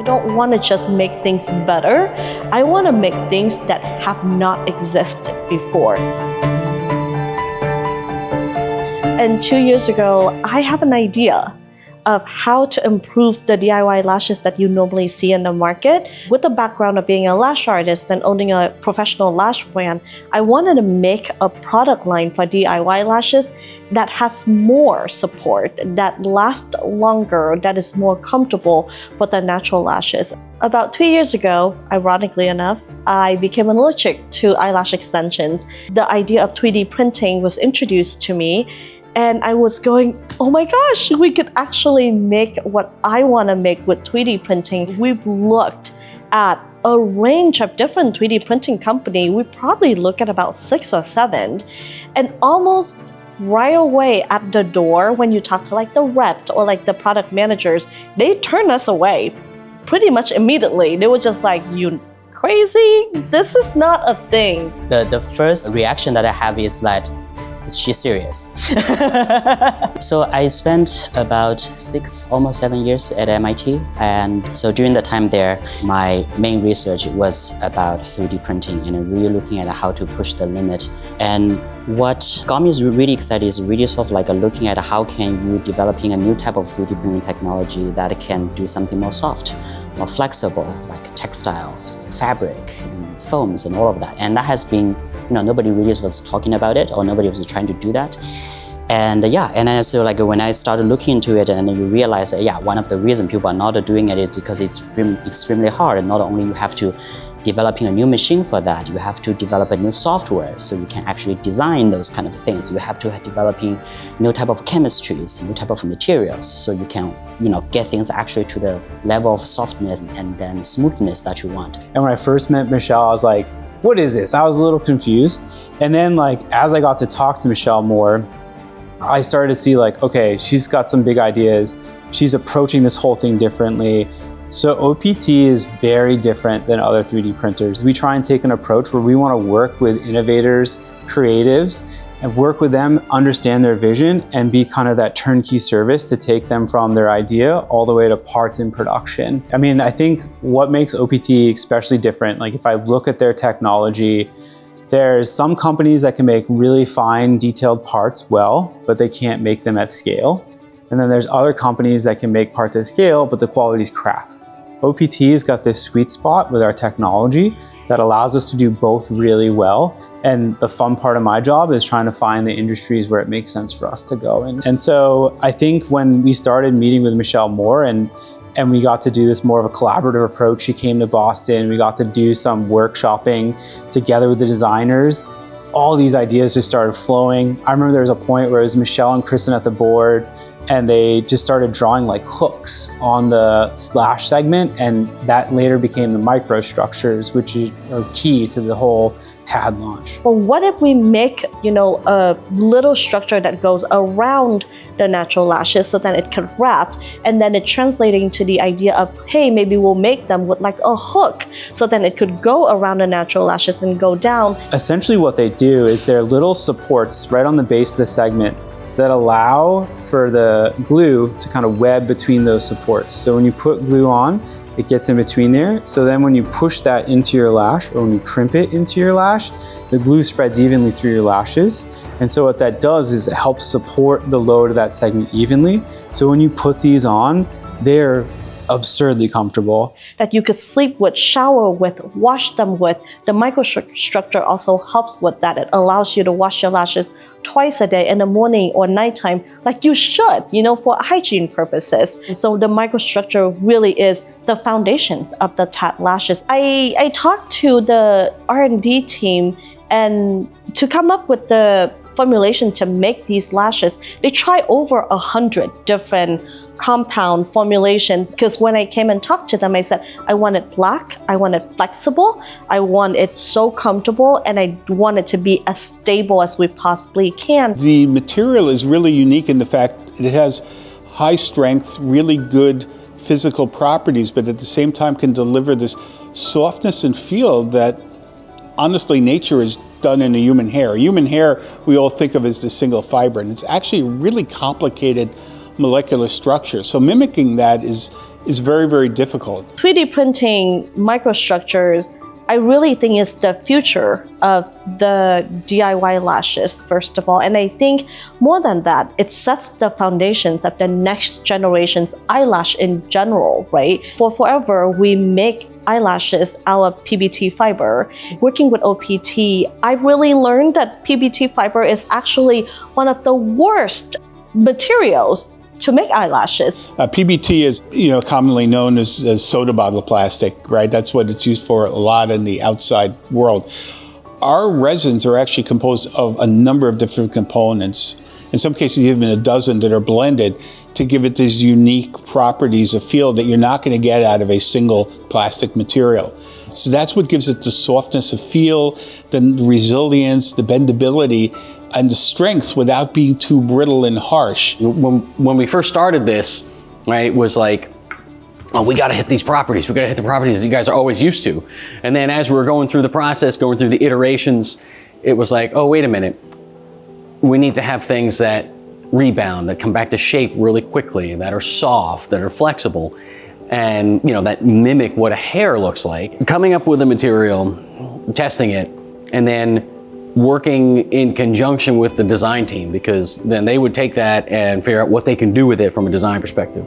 I don't want to just make things better. I want to make things that have not existed before. And 2 years ago, I have an idea of how to improve the DIY lashes that you normally see in the market. With the background of being a lash artist and owning a professional lash brand, I wanted to make a product line for DIY lashes that has more support, that lasts longer, that is more comfortable for the natural lashes. About 2 years ago, ironically enough, I became allergic to eyelash extensions. The idea of 3D printing was introduced to me, and I was going, oh my gosh, we could actually make what I want to make with 3D printing. We've looked at a range of different 3D printing companies. We probably look at about 6 or 7, and almost right away at the door, when you talk to like the rep or like the product managers, they turn us away pretty much immediately. They were just like, you crazy? This is not a thing. The first reaction that I have is like, is she serious? So I spent about 6, almost 7 years at MIT. And so during the time there, my main research was about 3D printing and really looking at how to push the limit. And what got me really excited is really sort of like looking at how can you developing a new type of 3D printing technology that can do something more soft, more flexible, like textiles, fabric, and foams, and all of that. And that has been, nobody really was talking about it, or nobody was trying to do that. And and then so like when I started looking into it, and you realize that one of the reasons people are not doing it is because it's extremely hard. And not only you have to developing a new machine for that, you have to develop a new software so you can actually design those kind of things. You have to developing new type of chemistries, new type of materials, so you can get things actually to the level of softness and then smoothness that you want. And when I first met Michelle, I was like, what is this? I was a little confused. And then as I got to talk to Michelle more, I started to see okay, she's got some big ideas. She's approaching this whole thing differently. So OPT is very different than other 3D printers. We try and take an approach where we want to work with innovators, creatives, and work with them, understand their vision, and be kind of that turnkey service to take them from their idea all the way to parts in production. I mean, I think what makes OPT especially different, if I look at their technology, there's some companies that can make really fine, detailed parts well, but they can't make them at scale. And then there's other companies that can make parts at scale, but the quality's crap. OPT has got this sweet spot with our technology that allows us to do both really well. And the fun part of my job is trying to find the industries where it makes sense for us to go. And so I think when we started meeting with Michelle more and we got to do this more of a collaborative approach, she came to Boston, we got to do some workshopping together with the designers, all these ideas just started flowing. I remember there was a point where it was Michelle and Kristen at the board, and they just started drawing hooks on the lash segment, and that later became the microstructures, which are key to the whole TAD launch. But what if we make, a little structure that goes around the natural lashes so that it can wrap, and then it translating to the idea of, hey, maybe we'll make them with a hook, so then it could go around the natural lashes and go down. Essentially what they do is they're little supports right on the base of the segment that allow for the glue to kind of web between those supports. So when you put glue on, it gets in between there. So then when you push that into your lash, or when you crimp it into your lash, the glue spreads evenly through your lashes. And so what that does is it helps support the load of that segment evenly. So when you put these on, they're absurdly comfortable. That you could sleep with, shower with, wash them with. The microstructure also helps with that. It allows you to wash your lashes twice a day, in the morning or nighttime, like you should, for hygiene purposes. So the microstructure really is the foundations of the TAD lashes. I talked to the R&D team, and to come up with the formulation to make these lashes, they try over 100 different compound formulations, because when I came and talked to them, I said, I want it black, I want it flexible, I want it so comfortable, and I want it to be as stable as we possibly can. The material is really unique in the fact that it has high strength, really good physical properties, but at the same time can deliver this softness and feel that honestly nature has done in a human hair. Human hair we all think of as the single fiber, and it's actually a really complicated molecular structure. So mimicking that is is very, very difficult. 3D printing microstructures, I really think is the future of the DIY lashes, first of all. And I think more than that, it sets the foundations of the next generation's eyelash in general, right? For forever, we make eyelashes out of PBT fiber. Working with OPT, I really learned that PBT fiber is actually one of the worst materials to make eyelashes. PBT is, commonly known as soda bottle plastic, right? That's what it's used for a lot in the outside world. Our resins are actually composed of a number of different components. In some cases, even a dozen that are blended to give it these unique properties of feel that you're not going to get out of a single plastic material. So that's what gives it the softness of feel, the resilience, the bendability, and the strength without being too brittle and harsh. When we first started this, right, it was like, oh, we got to hit these properties. We got to hit the properties that you guys are always used to. And then as we were going through the process, going through the iterations, it was like, oh, wait a minute. We need to have things that rebound, that come back to shape really quickly, that are soft, that are flexible, and that mimic what a hair looks like. Coming up with a material, testing it, and then working in conjunction with the design team, because then they would take that and figure out what they can do with it from a design perspective.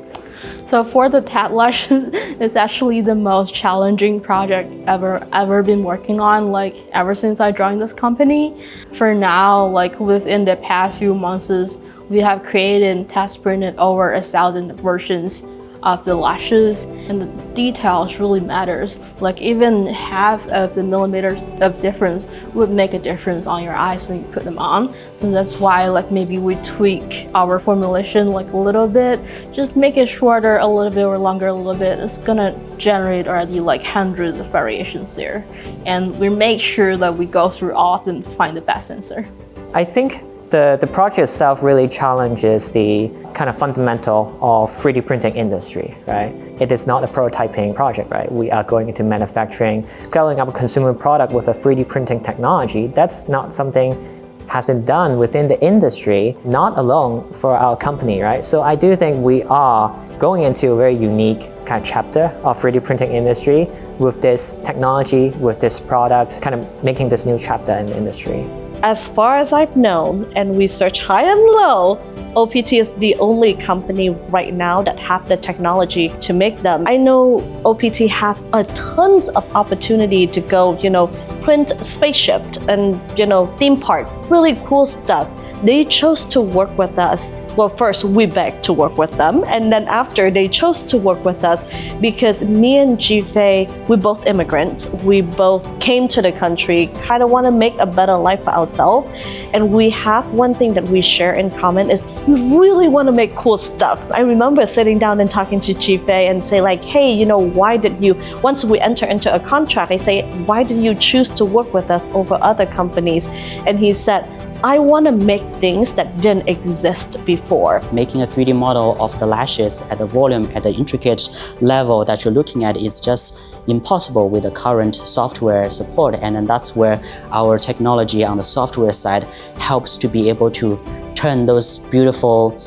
So for the tat lashes, it's actually the most challenging project ever been working on, like ever since I joined this company. For now, like within the past few months, we have created and test printed over 1,000 versions of the lashes, and the details really matters. Like even half of the millimeters of difference would make a difference on your eyes when you put them on. So that's why like maybe we tweak our formulation like a little bit, just make it shorter a little bit or longer a little bit. It's gonna generate already like hundreds of variations there. And we make sure that we go through all of them to find the best answer. I think the project itself really challenges the kind of fundamental of 3D printing industry, right? It is not a prototyping project, right? We are going into manufacturing, scaling up a consumer product with a 3D printing technology. That's not something has been done within the industry, not alone for our company, right? So I do think we are going into a very unique kind of chapter of 3D printing industry with this technology, with this product, kind of making this new chapter in the industry. As far as I've known, and we search high and low, OPT is the only company right now that have the technology to make them. I know OPT has a tons of opportunity to go, print spaceship and, theme park, really cool stuff. They chose to work with us. Well, first we begged to work with them, and then after they chose to work with us because me and Jifei, we both immigrants. We both came to the country, kind of want to make a better life for ourselves, and we have one thing that we share in common is we really want to make cool stuff. I remember sitting down and talking to Jifei and say like, hey, why did you, once we enter into a contract, I say, why did you choose to work with us over other companies? And he said, I want to make things that didn't exist before. Making a 3D model of the lashes at the volume, at the intricate level that you're looking at is just impossible with the current software support. And then that's where our technology on the software side helps to be able to turn those beautiful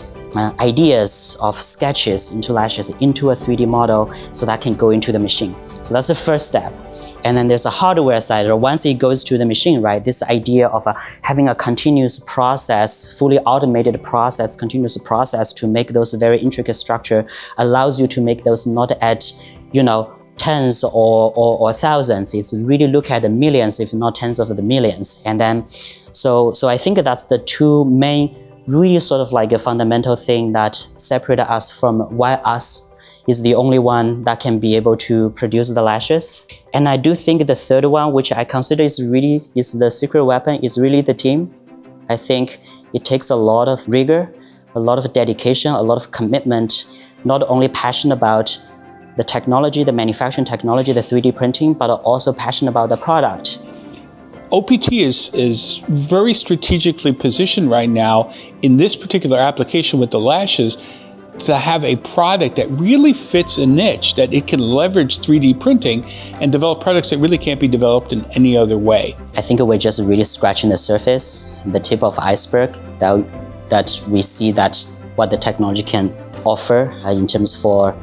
ideas of sketches into lashes into a 3D model so that can go into the machine. So that's the first step. And then there's a hardware side, or once it goes to the machine, right? This idea of having a continuous process, fully automated process, continuous process to make those very intricate structure allows you to make those not at, tens or thousands. It's really look at the millions, if not tens of the millions. And then, so I think that's the two main, really sort of like a fundamental thing that separate us from why us is the only one that can be able to produce the lashes. And I do think the third one, which I consider is the secret weapon, is really the team. I think it takes a lot of rigor, a lot of dedication, a lot of commitment, not only passion about the technology, the manufacturing technology, the 3D printing, but also passion about the product. OPT is very strategically positioned right now in this particular application with the lashes to have a product that really fits a niche, that it can leverage 3D printing and develop products that really can't be developed in any other way. I think we're just really scratching the surface, the tip of the iceberg, that we see that what the technology can offer in terms for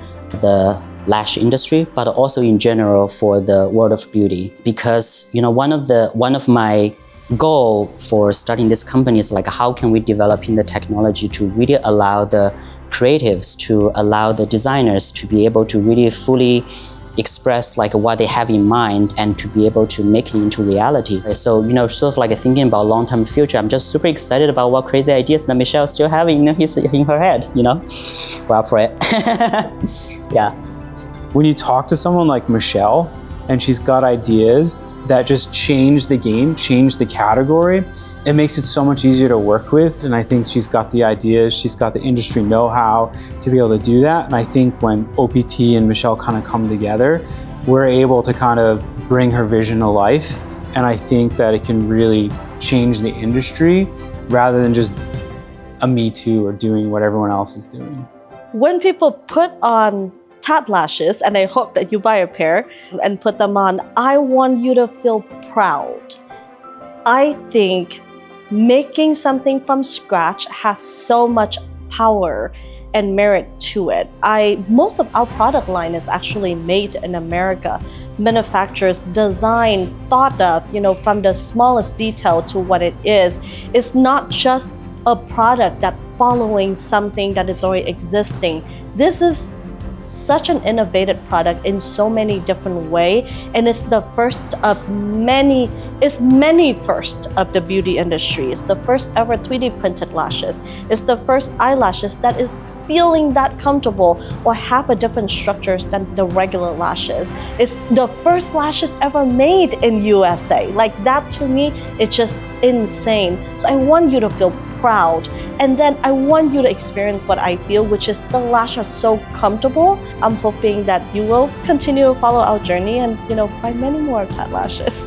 the lash industry, but also in general for the world of beauty. Because one of my goal for starting this company is like, how can we develop in the technology to really allow the creatives, to allow the designers to be able to really fully express like what they have in mind and to be able to make it into reality. So sort of like thinking about long-term future, I'm just super excited about what crazy ideas that Michelle still having in her head. We're up for it. Yeah. When you talk to someone like Michelle and she's got ideas that just change the game, change the category, it makes it so much easier to work with. And I think she's got the ideas, she's got the industry know-how to be able to do that. And I think when OPT and Michelle kind of come together, we're able to kind of bring her vision to life. And I think that it can really change the industry rather than just a Me Too or doing what everyone else is doing. When people put on tat lashes, and I hope that you buy a pair and put them on, I want you to feel proud. I think making something from scratch has so much power and merit to it. Most of our product line is actually made in America. Manufacturers design, thought of, from the smallest detail to what it is. It's not just a product that following something that is already existing. This is such an innovative product in so many different ways, and it's the first of many first of the beauty industry. It's the first ever 3D printed lashes. It's the first eyelashes that is feeling that comfortable or have a different structures than the regular lashes. It's the first lashes ever made in USA. Like that, to me, it's just insane. So I want you to feel proud. And then I want you to experience what I feel, which is the lash are so comfortable. I'm hoping that you will continue to follow our journey and find many more tat lashes.